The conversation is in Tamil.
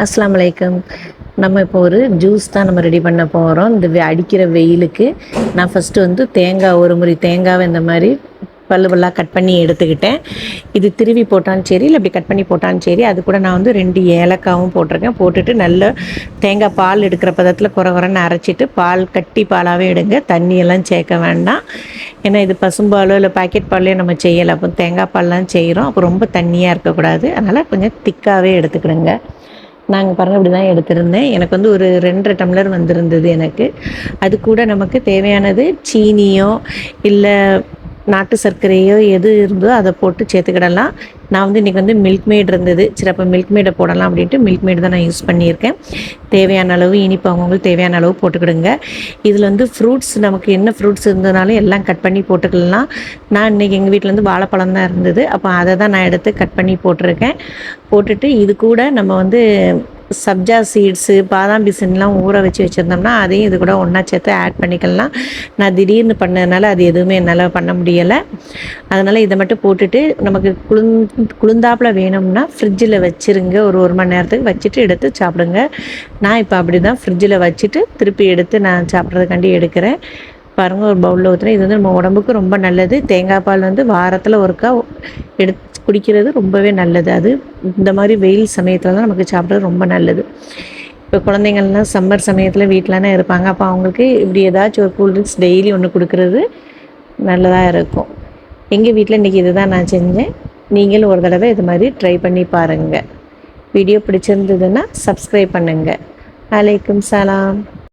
அஸ்ஸலாமு அலைக்கும். நம்ம இப்போ ஒரு ஜூஸ் தான் நம்ம ரெடி பண்ண போகிறோம். இந்த அடிக்கிற வெயிலுக்கு நான் ஃபஸ்ட்டு வந்து தேங்காய் ஒரு முறி தேங்காவை இந்த மாதிரி பல்லு பல்லாக கட் பண்ணி எடுத்துக்கிட்டேன். இது திருவி போட்டாலும் சரி, இல்லை இப்படி கட் பண்ணி போட்டாலும் சரி. அது கூட நான் வந்து 2 ஏலக்காவும் போட்டிருக்கேன். போட்டுட்டு நல்ல தேங்காய் பால் எடுக்கிற பதத்தில் குறன்னு அரைச்சிட்டு, பால் கட்டி பாலாகவே எடுங்க, தண்ணியெல்லாம் சேர்க்க வேண்டாம். ஏன்னா இது பசும்பாலோ இல்லை பாக்கெட் பால்லையோ நம்ம செய்யலை. அப்போ தேங்காய் பால்லாம் செய்கிறோம், அப்போ ரொம்ப தண்ணியாக இருக்கக்கூடாது. அதனால் கொஞ்சம் திக்காகவே எடுத்துக்கிடுங்க. நாங்கள் பாருங்கள் இப்படி தான் எடுத்திருந்தேன். எனக்கு வந்து ஒரு 2 1/2 டம்ளர் வந்திருந்தது எனக்கு. அது கூட நமக்கு தேவையானது சீனியோ இல்லை நாட்டு சர்க்கரையோ எது இருந்தோ அதை போட்டு சேர்த்துக்கிடலாம். நான் வந்து இன்றைக்கி வந்து மில்க் மேட் இருந்தது, சரி அப்போ மில்க் மேடை போடலாம் அப்படின்ட்டு மில்க் மேட் தான் நான் யூஸ் பண்ணியிருக்கேன். தேவையான அளவு இனிப்பு அவங்களுக்கு தேவையான அளவு போட்டுக்கிடுங்க. இதில் வந்து ஃப்ரூட்ஸ் நமக்கு என்ன ஃப்ரூட்ஸ் இருந்ததுனாலும் எல்லாம் கட் பண்ணி போட்டுக்கலாம். நான் இன்றைக்கி எங்கள் வீட்டில் வந்து வாழைப்பழம் தான் இருந்தது, அப்போ அதை தான் நான் எடுத்து கட் பண்ணி போட்டிருக்கேன். போட்டுட்டு இது கூட நம்ம வந்து சப்ஜா சீட்ஸு பாதாம் பிசின்லாம் ஊற வச்சுருந்தோம்னா அதையும் இது கூட ஒன்றா சேர்த்து ஆட் பண்ணிக்கலாம். நான் திடீர்னு பண்ணதுனால அது எதுவுமே என்னால் பண்ண முடியலை. அதனால் இதை மட்டும் போட்டுட்டு நமக்கு குளிர்ந்தாப்பில் வேணும்னா ஃப்ரிட்ஜில் வச்சுருங்க. ஒரு மணி நேரத்துக்கு வச்சுட்டு எடுத்து சாப்பிடுங்க. நான் இப்போ அப்படி தான் ஃப்ரிட்ஜில் வச்சுட்டு திருப்பி எடுத்து நான் சாப்பிட்றதுக்காண்டி எடுக்கிறேன். பாருங்கள், ஒரு பவுலில் ஊற்றுறேன். இது வந்து நம்ம உடம்புக்கு ரொம்ப நல்லது. தேங்காய் பால் வந்து வாரத்தில் ஒருக்கா எடுத்து குடிக்கிறது ரொம்பவே நல்லது. அது இந்த மாதிரி வெயில் சமயத்தில் தான் நமக்கு சாப்பிட்றது ரொம்ப நல்லது. இப்போ குழந்தைங்கள்லாம் சம்மர் சமயத்தில் வீட்டிலனா இருப்பாங்க, அப்போ அவங்களுக்கு இப்படி ஏதாச்சும் ஒரு கூல்ட்ரிங்க்ஸ் டெய்லி ஒன்று கொடுக்குறது நல்லதாக இருக்கும். எங்கள் வீட்டில் இன்றைக்கி இது தான் நான் செஞ்சேன். நீங்களும் ஒரு தடவை இது மாதிரி ட்ரை பண்ணி பாருங்கள். வீடியோ பிடிச்சிருந்ததுன்னா சப்ஸ்கிரைப் பண்ணுங்கள். அலைக்கும் சலாம்.